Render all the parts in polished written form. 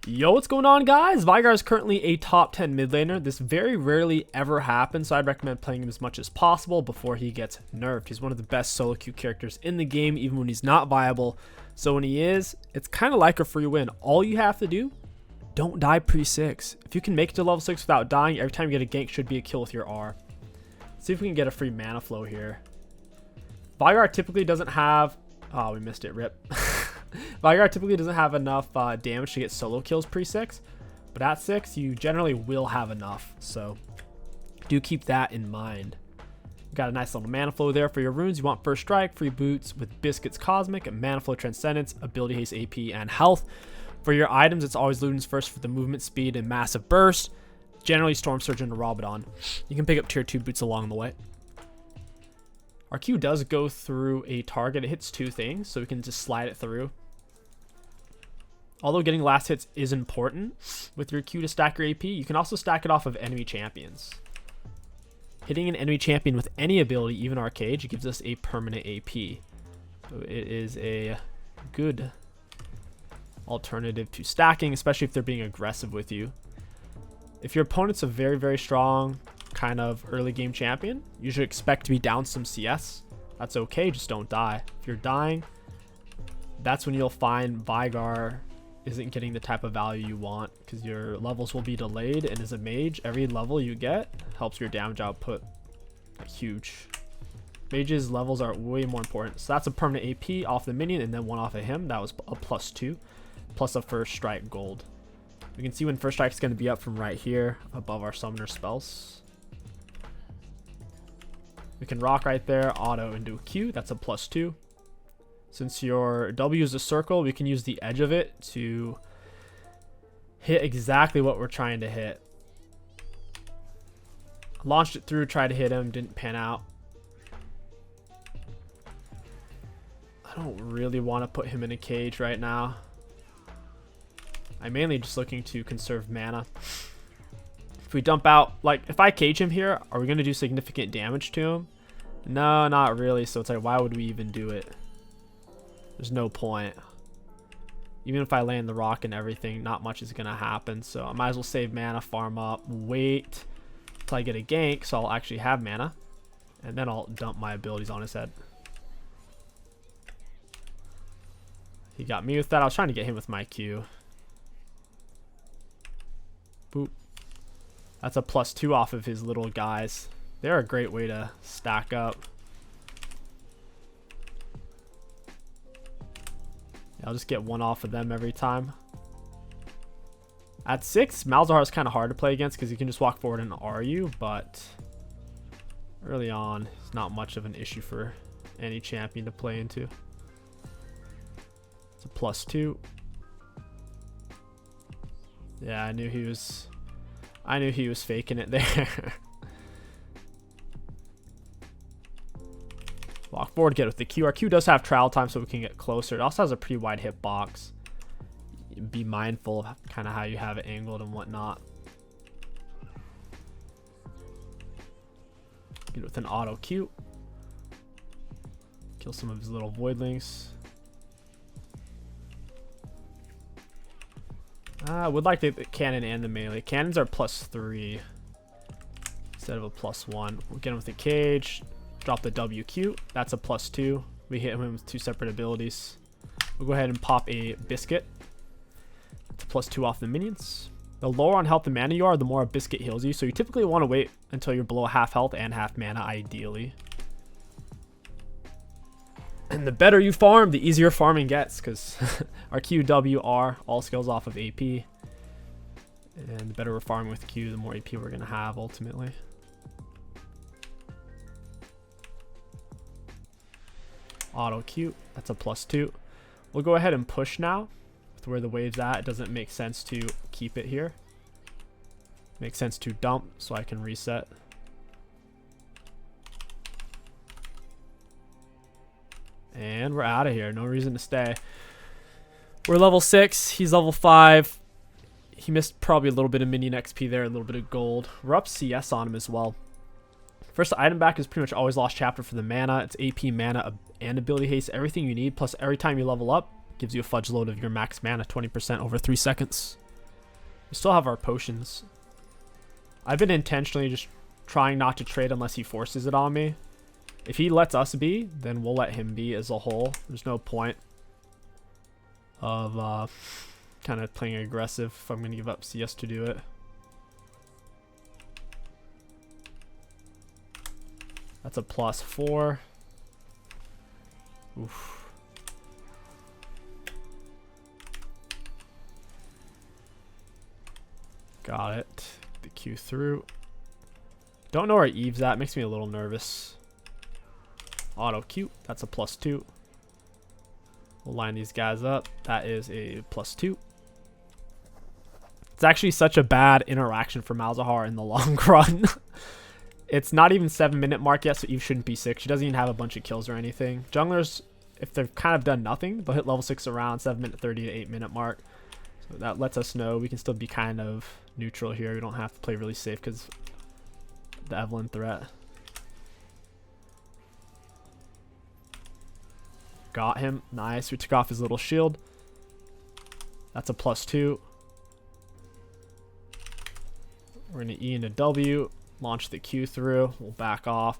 Yo, what's going on, guys? Veigar is currently a top 10 mid laner. This very rarely ever happens, so I'd recommend playing him as much as possible before he gets nerfed. He's one of the best solo queue characters in the game, even when he's not viable. So when he is, it's kind of like a free win. All you have to do, don't die pre-6. If you can make it to level 6 without dying, every time you get a gank should be a kill with your R. Let's see if we can get a free mana flow here. Veigar typically doesn't have... Oh, we missed it. Rip. Veigar typically doesn't have enough damage to get solo kills pre-6, but at 6 you generally will have enough, so do keep that in mind. Got a nice little mana flow there for your runes. You want First Strike, free boots with Biscuits Cosmic, and Mana Flow Transcendence, Ability Haste AP, and Health. For your items, it's always Ludens first for the movement speed and massive burst. Generally Storm Surge and Rabadon. You can pick up tier 2 boots along the way. Our Q does go through a target. It hits 2 things, so we can just slide it through. Although getting last hits is important with your Q to stack your AP, you can also stack it off of enemy champions. Hitting an enemy champion with any ability, even Arcade, gives us a permanent AP. So it is a good alternative to stacking, especially if they're being aggressive with you. If your opponent's a very, very strong kind of early game champion, you should expect to be down some CS. That's okay, just don't die. If you're dying, that's when you'll find Veigar isn't getting the type of value you want, because your levels will be delayed, and as a mage, every level you get helps your damage output huge. Mages levels are way more important. So that's a permanent AP off the minion and then one off of him. That was a +2 plus a First Strike gold. We can see when First Strike is going to be up from right here above our summoner spells. We can rock right there, auto into a Q. That's a +2. Since your W is a circle, we can use the edge of it to hit exactly what we're trying to hit. Launched it through, tried to hit him, didn't pan out. I don't really want to put him in a cage right now. I'm mainly just looking to conserve mana. If we dump out, like, if I cage him here, are we going to do significant damage to him? No, not really. So it's like, why would we even do it? There's no point. Even if I land the rock and everything, not much is going to happen. So I might as well save mana, farm up, wait till I get a gank so I'll actually have mana. And then I'll dump my abilities on his head. He got me with that. I was trying to get him with my Q. Boop. That's a +2 off of his little guys. They're a great way to stack up. I'll just get one off of them every time. At 6, Malzahar is kind of hard to play against because you can just walk forward and RU, but early on, it's not much of an issue for any champion to play into. It's a +2. Yeah, I knew he was faking it there. Walk forward, get with the Q. Our Q does have travel time so we can get closer. It also has a pretty wide hitbox. Be mindful of kind of how you have it angled and whatnot. Get with an auto Q. Kill some of his little voidlings. I would like the cannon and the melee. Cannons are +3 instead of a +1. We'll get him with the cage. Drop the WQ. That's a +2. We hit him with 2 separate abilities. We'll go ahead and pop a Biscuit. It's a +2 off the minions. The lower on health and mana you are, the more a Biscuit heals you. So you typically want to wait until you're below half health and half mana, ideally. And the better you farm, the easier farming gets, because our Q, W, R, all skills off of AP. And the better we're farming with Q, the more AP we're going to have ultimately. Auto Q, that's a +2. We'll go ahead and push now. With where the wave's at, it doesn't make sense to keep it here. Makes sense to dump so I can reset. And we're out of here. No reason to stay. We're level 6. He's level 5. He missed probably a little bit of minion XP there, a little bit of gold. We're up CS on him as well. First item back is pretty much always lost chapter for the mana. It's AP, mana, and ability haste, everything you need. Plus every time you level up, gives you a fudge load of your max mana, 20% over 3 seconds. We still have our potions. I've been intentionally just trying not to trade unless he forces it on me. If he lets us be, then we'll let him be as a whole. There's no point of kind of playing aggressive if I'm going to give up CS to do it. That's a +4. Oof. Got it. The Q through. Don't know where Eve's at. Makes me a little nervous. Auto Q. That's a +2. We'll line these guys up. That is a +2. It's actually such a bad interaction for Malzahar in the long run. It's not even 7-minute mark yet, so Eve shouldn't be 6. She doesn't even have a bunch of kills or anything. Junglers, if they've kind of done nothing, they'll hit level 6 around 7-minute 30 to 8-minute mark. So that lets us know we can still be kind of neutral here. We don't have to play really safe because the Evelyn threat. Got him. Nice. We took off his little shield. That's a +2. We're going to E into W. Launch the Q through. We'll back off.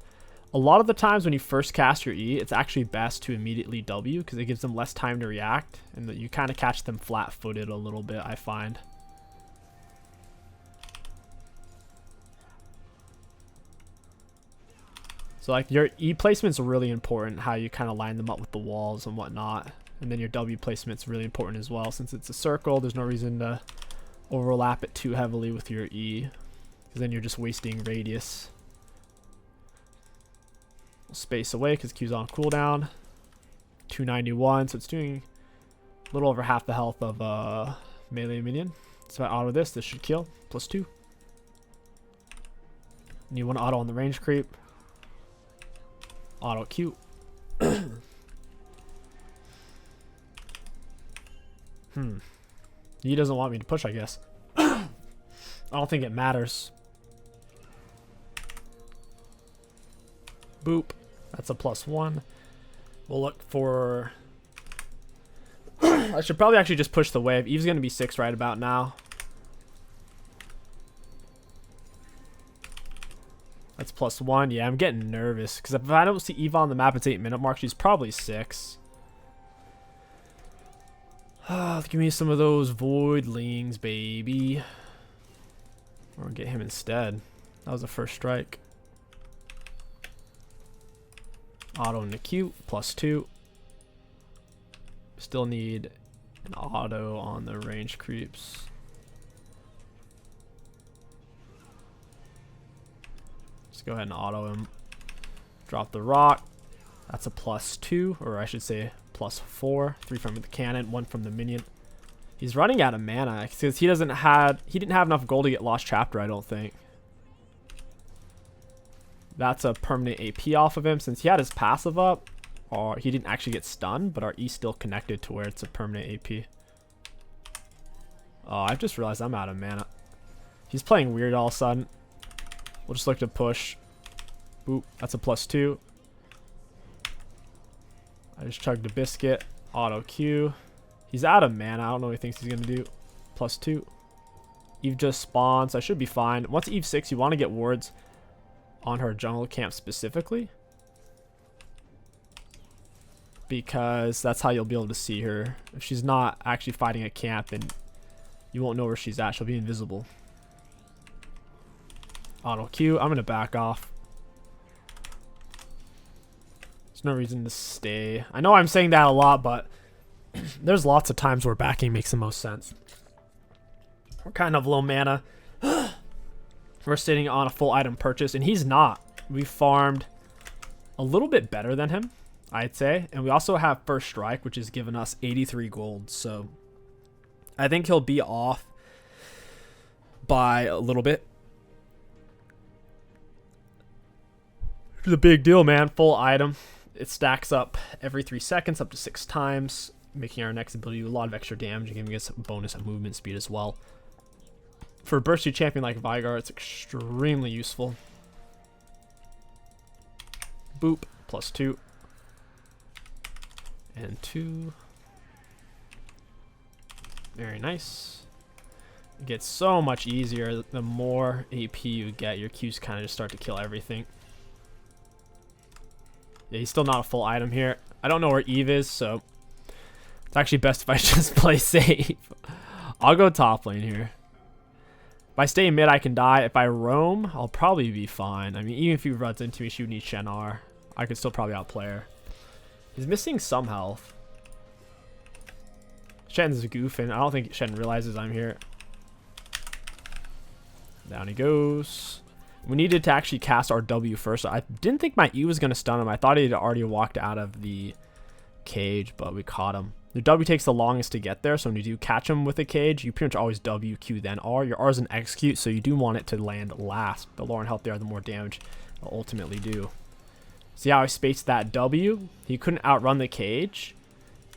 A lot of the times when you first cast your E, it's actually best to immediately W because it gives them less time to react. And that you kind of catch them flat-footed a little bit, I find. So like your E placement's really important, how you kind of line them up with the walls and whatnot. And then your W placement's really important as well. Since it's a circle, there's no reason to overlap it too heavily with your E, because then you're just wasting radius. We'll space away because Q's on cooldown. 291, so it's doing a little over half the health of a melee minion. So if I auto this should kill. +2. And you want to auto on the range creep. Auto Q. He doesn't want me to push, I guess. I don't think it matters. Boop. That's a +1. We'll look for... I should probably actually just push the wave. Eve's going to be 6 right about now. That's +1. Yeah, I'm getting nervous. Because if I don't see Eve on the map, it's 8-minute mark. She's probably 6. Give me some of those voidlings, baby. Or get him instead. That was the first strike. Auto into Q. +2. Still need an auto on the range creeps. Go ahead and auto him. Drop the rock. That's a +2, or I should say +4. 3 from the cannon, 1 from the minion. He's running out of mana because he didn't have enough gold to get Lost Chapter, I don't think. That's a permanent AP off of him. Since he had his passive up, or he didn't actually get stunned, but our E still connected to where it's a permanent AP. Oh, I've just realized I'm out of mana. He's playing weird all of a sudden. We'll just look to push. Boop. That's a +2. I just chugged a biscuit. Auto Q. He's out of mana. I don't know what he thinks he's going to do. +2. Eve just spawns. So I should be fine. Once Eve 6, you want to get wards on her jungle camp specifically, because that's how you'll be able to see her. If she's not actually fighting a camp, then you won't know where she's at. She'll be invisible. Auto Q. I'm going to back off. There's no reason to stay. I know I'm saying that a lot, but there's lots of times where backing makes the most sense. We're kind of low mana. We're sitting on a full item purchase, and he's not. We farmed a little bit better than him, I'd say. And we also have first strike, which has given us 83 gold. So I think he'll be off by a little bit. It's a big deal, man. Full item. It stacks up every 3 seconds, up to 6 times, making our next ability do a lot of extra damage and giving us a bonus at movement speed as well. For a bursty champion like Veigar, it's extremely useful. Boop. +2. And 2. Very nice. It gets so much easier the more AP you get. Your Qs kind of just start to kill everything. Yeah, he's still not a full item here. I don't know where Eve is, so it's actually best if I just play safe. I'll go top lane here. If I stay mid, I can die. If I roam, I'll probably be fine. I mean, even if he runs into me, she would need Shen R. I could still probably outplay her. He's missing some health. Shen's goofing. I don't think Shen realizes I'm here. Down he goes. We needed to actually cast our W first. I didn't think my E was going to stun him. I thought he had already walked out of the cage, but we caught him. The W takes the longest to get there, so when you do catch him with a cage, you pretty much always W, Q, then R. Your R is an execute, so you do want it to land last. The lower in health there, the more damage it'll ultimately do. See how I spaced that W? He couldn't outrun the cage.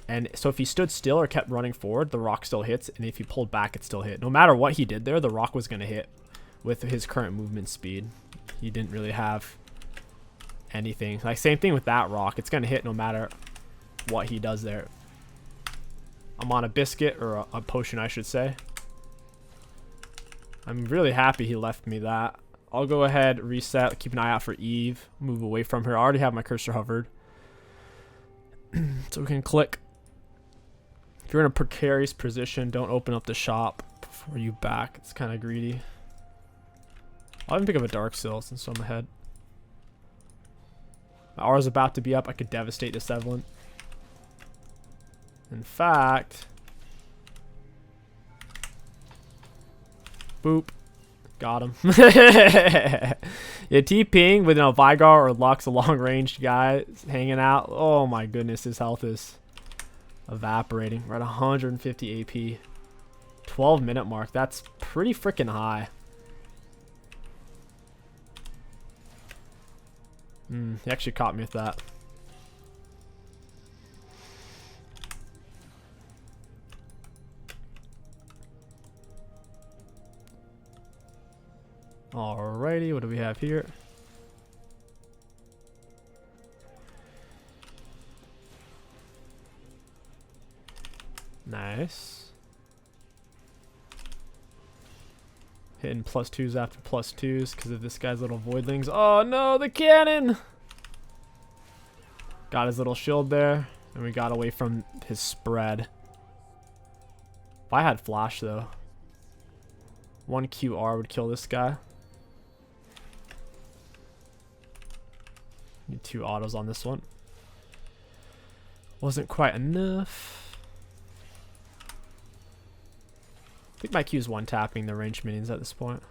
And so if he stood still or kept running forward, the rock still hits. And if he pulled back, it still hit. No matter what he did there, the rock was going to hit with his current movement speed. He didn't really have anything. Like, same thing with that rock. It's going to hit no matter what he does there. I'm on a biscuit, or a potion, I should say. I'm really happy he left me that. I'll go ahead, reset, keep an eye out for Eve, move away from her. I already have my cursor hovered. So we can click. If you're in a precarious position, don't open up the shop before you back. It's kind of greedy. I'll even pick up a Dark Seal since I'm ahead. My R is about to be up. I could devastate this Evelyn. In fact, boop, got him. Yeah, TPing with Veigar or Lux, a long-range guy hanging out. Oh my goodness, his health is evaporating. We're at 150 AP. 12-minute mark. That's pretty freaking high. He actually caught me with that. Alrighty, what do we have here? Nice. Hitting +2s after +2s because of this guy's little voidlings. Oh no, the cannon! Got his little shield there, and we got away from his spread. If I had flash though, 1 QR would kill this guy. Need 2 autos on this one. Wasn't quite enough. I think my Q is one-tapping the ranged minions at this point.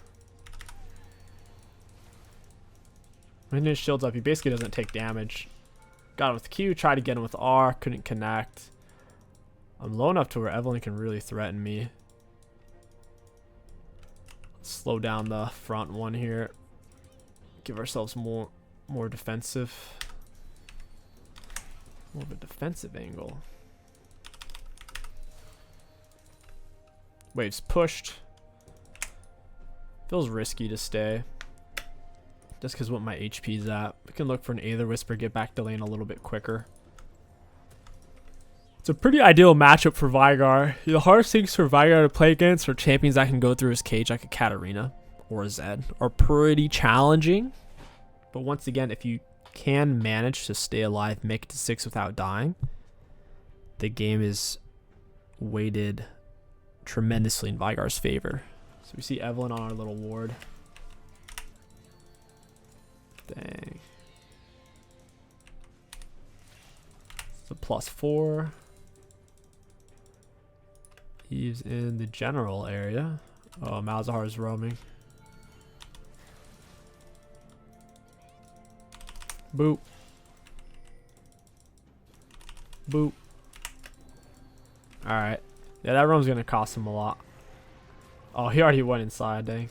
When his shield's up, he basically doesn't take damage. Got him with Q, tried to get him with R, couldn't connect. I'm low enough to where Evelyn can really threaten me. Let's slow down the front one here. Give ourselves more defensive. More of a defensive angle. Waves pushed. Feels risky to stay. Just because what my HP's at. We can look for an Aether Whisper, get back to lane a little bit quicker. It's a pretty ideal matchup for Veigar. The hardest things for Veigar to play against are champions that can go through his cage like a Katarina or a Zed. Are pretty challenging. But once again, if you can manage to stay alive, make it to 6 without dying, the game is weighted tremendously in Veigar's favor. So we see Evelyn on our little ward. Dang. It's a +4. He's in the general area. Oh, Malzahar is roaming. Boop. Boop. Alright. Yeah, that roam's gonna cost him a lot. Oh, he already went inside, dang.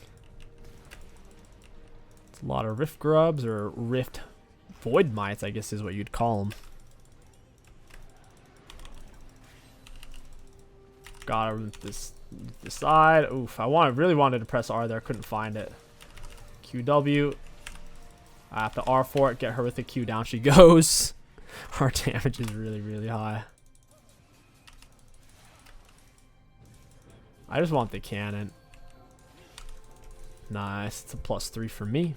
It's a lot of Rift Grubs, or Rift Void Mites, I guess is what you'd call them. Got him with this side. Oof, really wanted to press R there, couldn't find it. QW. I have to R for it, get her with the Q, down she goes. Our damage is really, really high. I just want the cannon. Nice. It's a +3 for me.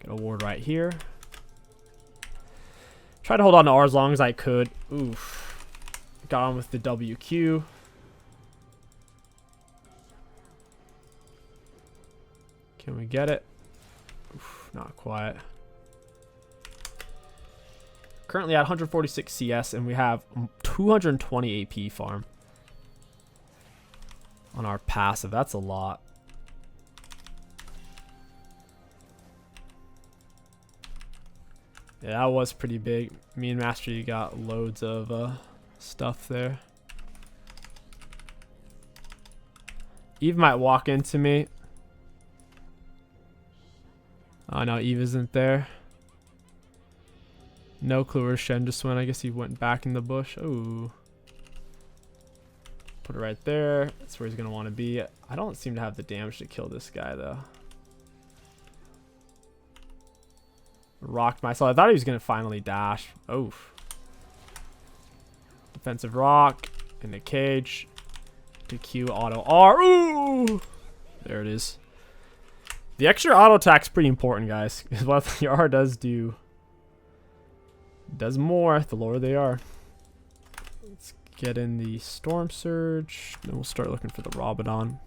Get a ward right here. Try to hold on to R as long as I could. Oof. Got on with the WQ. Can we get it? Oof, not quite. Currently at 146 CS, and we have 220 AP farm on our passive. That's a lot. Yeah, that was pretty big. Me and Master, you got loads of stuff there. Eve might walk into me. Oh no, Eve isn't there. No clue where Shen just went. I guess he went back in the bush. Ooh. Put it right there. That's where he's going to want to be. I don't seem to have the damage to kill this guy though. Rocked myself. I thought he was going to finally dash. Oof. Defensive rock. In the cage. To Q auto R. Ooh! There it is. The extra auto attack's pretty important, guys. Because what the R does more the lower they are. Let's get in the Storm Surge. Then we'll start looking for the Rabadon.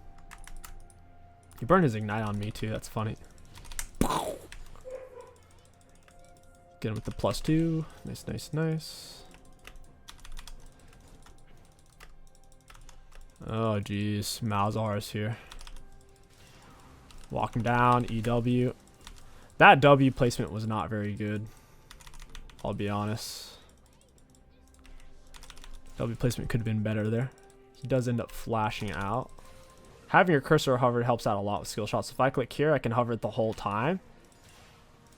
He burned his Ignite on me too. That's funny. Get him with the +2. Nice, nice, nice. Oh, geez. Malzahar is here. Walk him down. EW. That W placement was not very good. I'll be honest. W placement could have been better there. He does end up flashing out. Having your cursor hovered helps out a lot with skill shots. If I click here, I can hover it the whole time.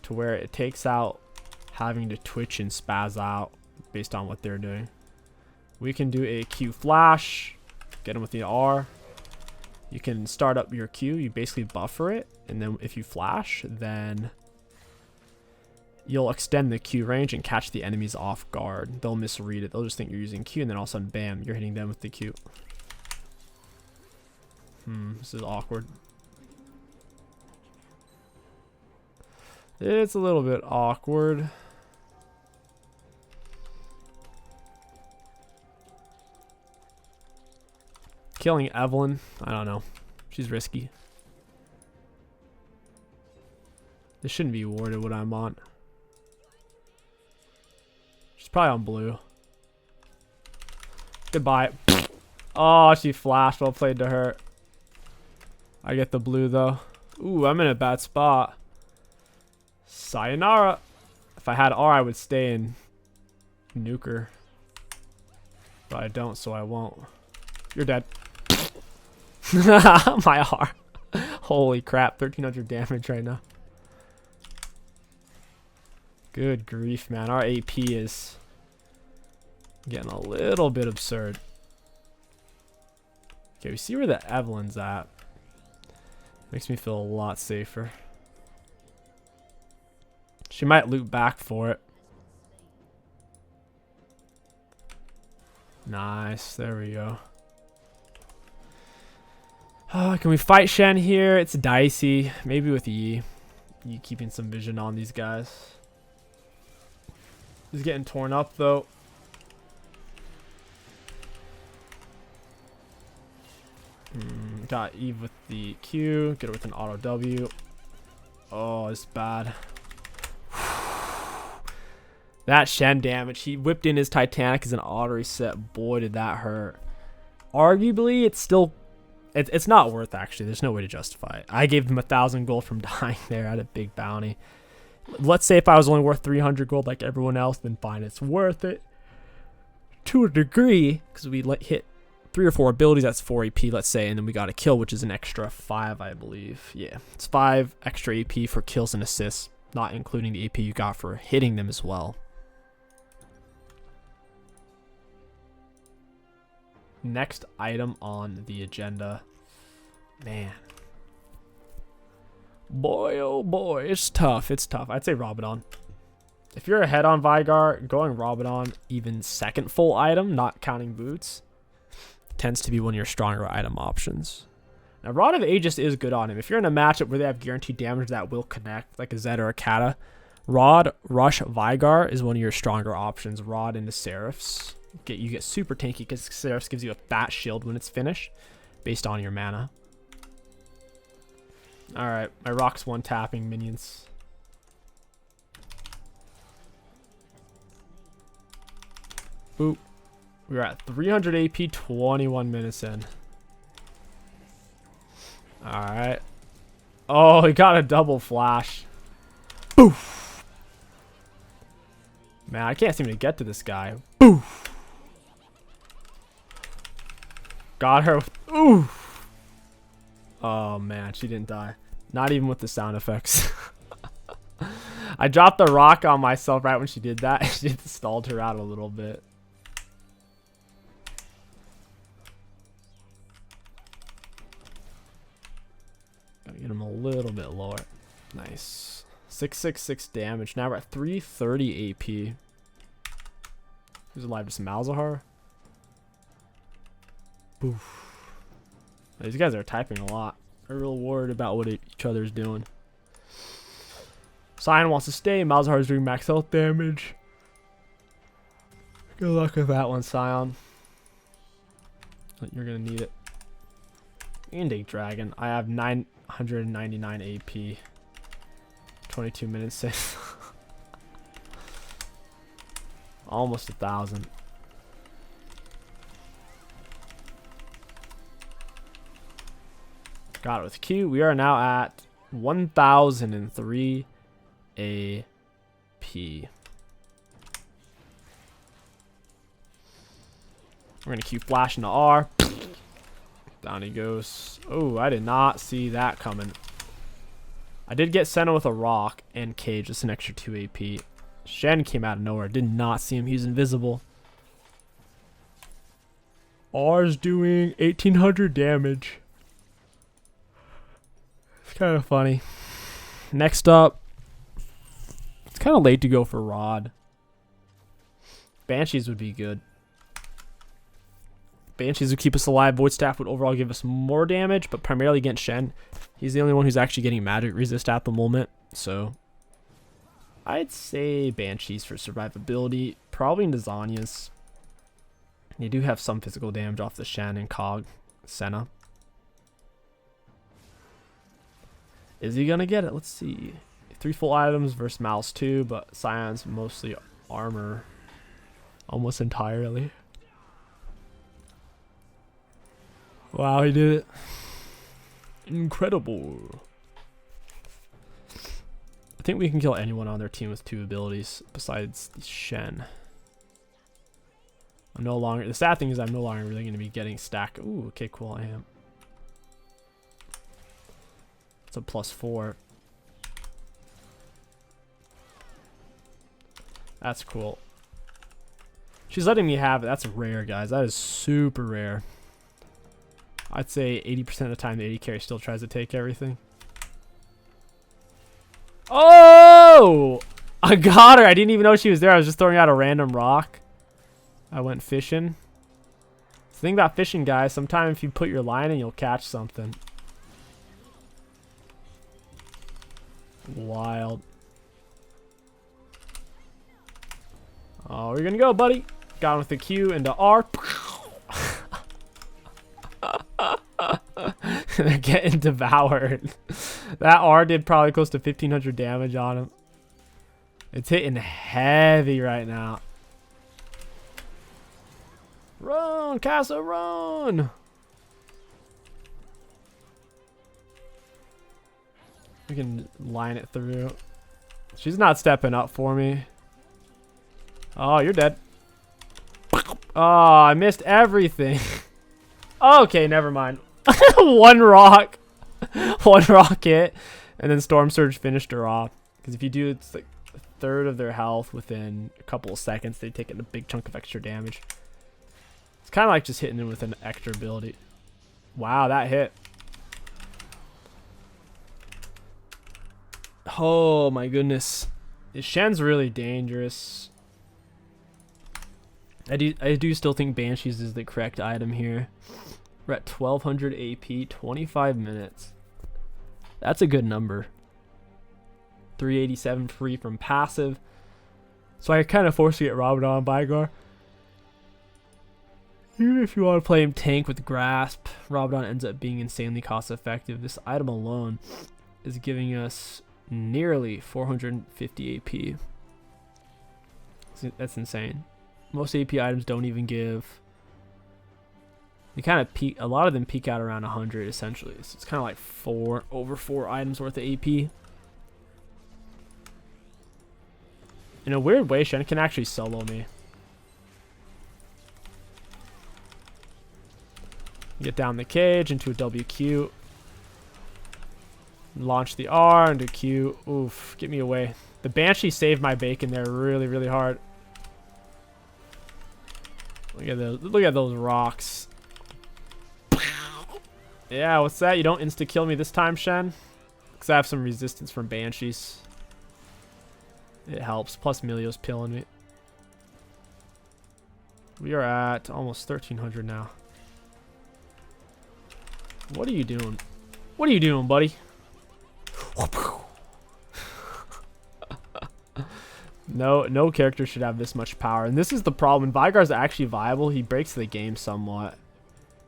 To where it takes out having to twitch and spaz out based on what they're doing. We can do a Q flash. Get him with the R. You can start up your Q. You basically buffer it. And then if you flash, then you'll extend the Q range and catch the enemies off guard. They'll misread it. They'll just think you're using Q, and then all of a sudden, bam, you're hitting them with the Q. This is awkward. It's a little bit awkward. Killing Evelyn, I don't know. She's risky. This shouldn't be warded what I'm on. She's probably on blue. Goodbye. Oh, she flashed. Well played to her. I get the blue though. Ooh, I'm in a bad spot. Sayonara. If I had R, I would stay in nuker. But I don't, so I won't. You're dead. My R. Holy crap, 1300 damage right now. Good grief, man. Our AP is getting a little bit absurd. Okay, we see where the Evelyn's at. Makes me feel a lot safer. She might loop back for it. Nice. There we go. Can we fight Shen here? It's dicey. Maybe with Yi. Yi keeping some vision on these guys. He's getting torn up though. Got Eve with the Q. Get her with an auto W. Oh, it's bad. That Shen damage. He whipped in his Titanic as an auto reset. Boy, did that hurt. Arguably, it's still... It's not worth actually. There's no way to justify it. I gave them 1,000 gold from dying there at a big bounty. Let's say if I was only worth 300 gold like everyone else, then fine, it's worth it. To a degree, because we hit 3 or 4 abilities, that's 4 AP, let's say, and then we got a kill, which is an extra 5, I believe. Yeah, it's 5 extra AP for kills and assists, not including the AP you got for hitting them as well. Next item on the agenda. Man. Boy, oh boy. It's tough. It's tough. I'd say Rabadon. If you're ahead on Veigar, going Rabadon, even second full item, not counting boots, tends to be one of your stronger item options. Now, Rod of Aegis is good on him. If you're in a matchup where they have guaranteed damage that will connect, like a Zed or a Kata, Rod, Rush, Veigar is one of your stronger options. Rod into Seraphs. You get super tanky because Seraphs gives you a fat shield when it's finished based on your mana. Alright, my Rock's one-tapping minions. Boop. We're at 300 AP, 21 minutes in. Alright. Oh, he got a double flash. Boof. Man, I can't seem to get to this guy. Boof. Got her. Oof. Oh, man, she didn't die. Not even with the sound effects. I dropped the rock on myself right when she did that. She stalled her out a little bit. Gotta get him a little bit lower. Nice. 666 damage. Now we're at 330 AP. Who's alive? Just Malzahar? Boof. These guys are typing a lot. They're real worried about what each other's doing. Sion wants to stay. Malzahar's doing max health damage. Good luck with that one, Sion. You're gonna need it. Indate Dragon. I have 999 AP. 22 minutes in. Almost 1,000. Got it with Q. We are now at 1,003 AP. We're going to Q flash into R. Down he goes. Oh, I did not see that coming. I did get Senna with a rock and Cage, just an extra 2 AP. Shen came out of nowhere. Did not see him. He's invisible. R's doing 1,800 damage. It's kind of funny. Next up, it's kind of late to go for Rod. Banshees would be good. Banshees would keep us alive. Void Staff would overall give us more damage, but primarily against Shen. He's the only one who's actually getting magic resist at the moment, so I'd say Banshees for survivability. Probably into Zanya's. They do have some physical damage off the Shen and Cog Senna. Is he gonna get it? Let's see. 3 full items versus Mouse 2, but Sion's mostly armor. Almost entirely. Wow, he did it. Incredible. I think we can kill anyone on their team with 2 abilities besides Shen. I'm no longer, the sad thing is I'm no longer really going to be getting stack. Ooh, okay, cool, I am. It's a +4. That's cool. She's letting me have it. That's rare, guys. That is super rare. I'd say 80% of the time the AD carry still tries to take everything. Oh! I got her. I didn't even know she was there. I was just throwing out a random rock. I went fishing. The thing about fishing, guys, sometimes if you put your line in, you'll catch something. Wild. Oh, we're gonna go, buddy. Got him with the Q into R. They're getting devoured. That R did probably close to 1,500 damage on him. It's hitting heavy right now. Run, Casa, run! We can line it through. She's not stepping up for me. Oh, you're dead. Oh, I missed everything. Okay, never mind. One rock. One rock hit. And then Storm Surge finished her off. Because if you do, it's like a third of their health within a couple of seconds. They take a big chunk of extra damage. It's kind of like just hitting them with an extra ability. Wow, that hit. Oh my goodness. Shen's really dangerous. I do still think Banshees is the correct item here. We're at 1200 AP, 25 minutes. That's a good number. 387 free from passive. So I kind of forced to get Rabadon Veigar. Even if you want to play him tank with Grasp, Rabadon ends up being insanely cost effective. This item alone is giving us nearly 450 AP. That's insane. Most AP items don't even give. They kind of peak. A lot of them peak out around 100 essentially. So it's kind of like over four items worth of AP. In a weird way, Shen can actually solo me. Get down the cage into a WQ. Launch the R into Q. Oof, get me away. The Banshee saved my bacon there really, really hard. Look at those rocks. Yeah, what's that? You don't insta-kill me this time, Shen? Because I have some resistance from Banshees. It helps. Plus Milio's pilling me. We are at almost 1300 now. What are you doing? What are you doing, buddy? No character should have this much power. And this is the problem. When Veigar's actually viable, he breaks the game somewhat.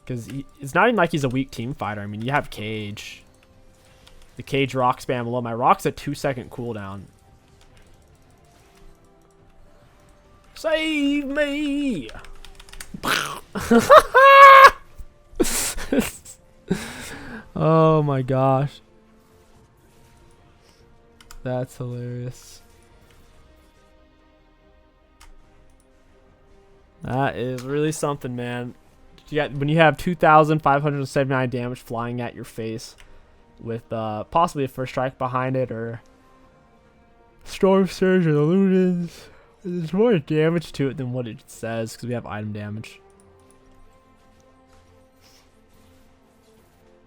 Because it's not even like he's a weak team fighter. I mean, you have Cage. The Cage rock spam below. My rock's a 2-second cooldown. Save me! Oh my gosh. That's hilarious. That is really something, man. When you have 2,579 damage flying at your face with possibly a first strike behind it or Storm Surge or the Lumens, there's more damage to it than what it says because we have item damage.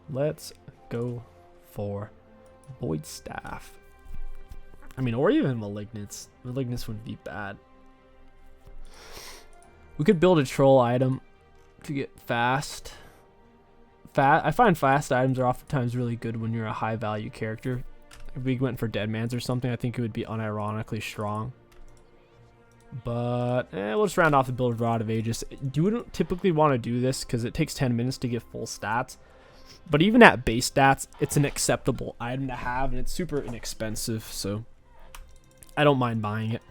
Let's go for Void Staff. I mean, or even Malignance. Malignance wouldn't be bad. We could build a troll item to get fast. I find fast items are oftentimes really good when you're a high value character. If we went for Deadman's or something, I think it would be unironically strong. But we'll just round off the build of Rod of Aegis. You wouldn't typically want to do this because it takes 10 minutes to get full stats. But even at base stats, it's an acceptable item to have, and it's super inexpensive, so I don't mind buying it,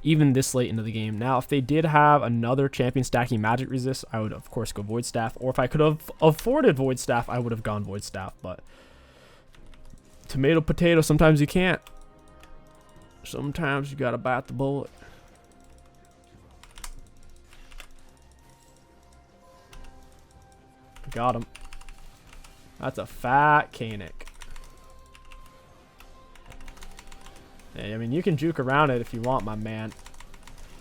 even this late into the game. Now, if they did have another champion stacking magic resist, I would, of course, go Void Staff. Or if I could have afforded Void Staff, I would have gone Void Staff. But tomato, potato, sometimes you can't. Sometimes you gotta bite the bullet. Got him. That's a fat Kanik. Hey, I mean, you can juke around it if you want, my man.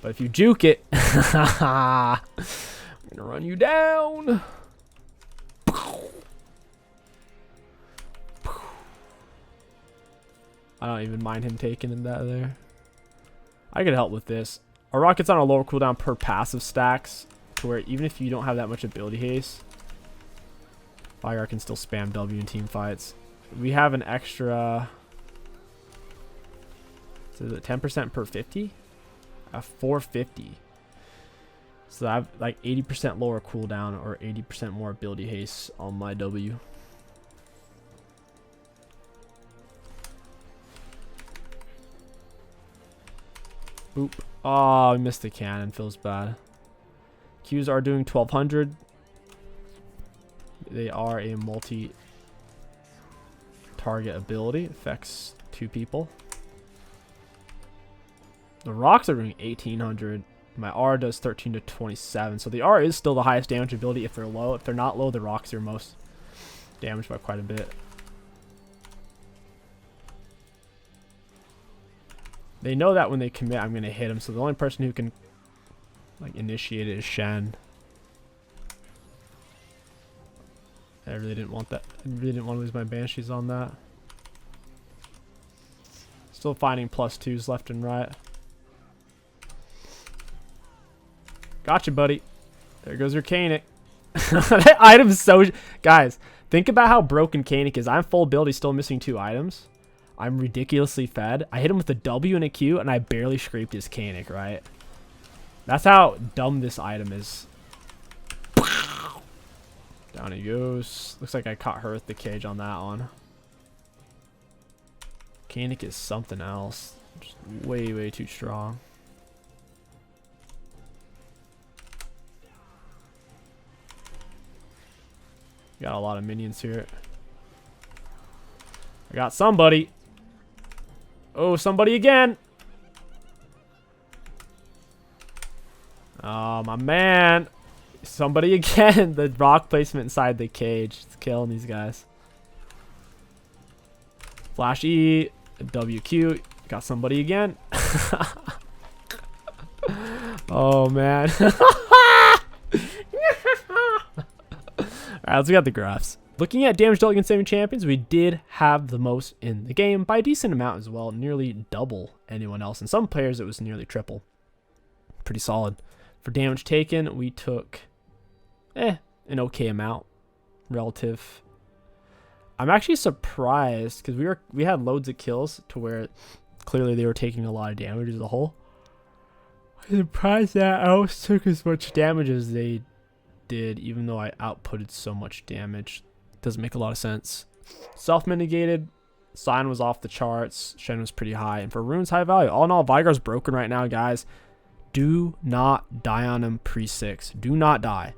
But if you juke it, I'm gonna run you down. I don't even mind him taking in that there. I could help with this. Our rocket's on a lower cooldown per passive stacks, to where even if you don't have that much ability haste, Veigar can still spam W in team fights. We have an extra, so is it 10% per 50? 450. So I have like 80% lower cooldown or 80% more ability haste on my W. Oop. Oh, I missed the cannon. Feels bad. Qs are doing 1200. They are a multi-target ability. Affects 2 people. The rocks are doing 1800. My R does 13 to 27. So the R is still the highest damage ability if they're low. If they're not low, the rocks are most damaged by quite a bit. They know that when they commit, I'm going to hit them. So the only person who can like initiate it is Shen. I really didn't want that. I really didn't want to lose my Banshees on that. Still finding +2s left and right. Gotcha, buddy. There goes your Kanik. That item's so... Guys, think about how broken Koenig is. I'm full build. He's still missing 2 items. I'm ridiculously fed. I hit him with a W and a Q, and I barely scraped his Koenig, right? That's how dumb this item is. Down he goes. Looks like I caught her with the cage on that one. Koenig is something else. Just way, way too strong. Got a lot of minions here. I got somebody. Oh, somebody again. Oh, my man. Somebody again. The rock placement inside the cage. It's killing these guys. Flash E. WQ. Got somebody again. Oh, man. Alright, let's get the graphs. Looking at damage dealt against saving champions, we did have the most in the game by a decent amount as well, nearly double anyone else. And some players, it was nearly triple. Pretty solid. For damage taken, we took an okay amount relative. I'm actually surprised because we had loads of kills to where clearly they were taking a lot of damage as a whole. I'm surprised that else took as much damage as they did, even though I outputted so much damage. Doesn't make a lot of sense. Self-mitigated. Sign was off the charts. Shen was pretty high. And for runes, high value. All in all, Veigar's broken right now, guys. Do not die on him pre-6. Do not die.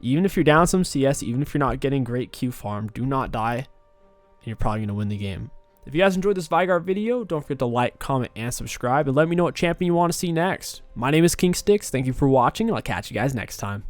Even if you're down some CS, even if you're not getting great Q farm, do not die. And you're probably going to win the game. If you guys enjoyed this Veigar video, don't forget to like, comment, and subscribe. And let me know what champion you want to see next. My name is King Sticks. Thank you for watching, and I'll catch you guys next time.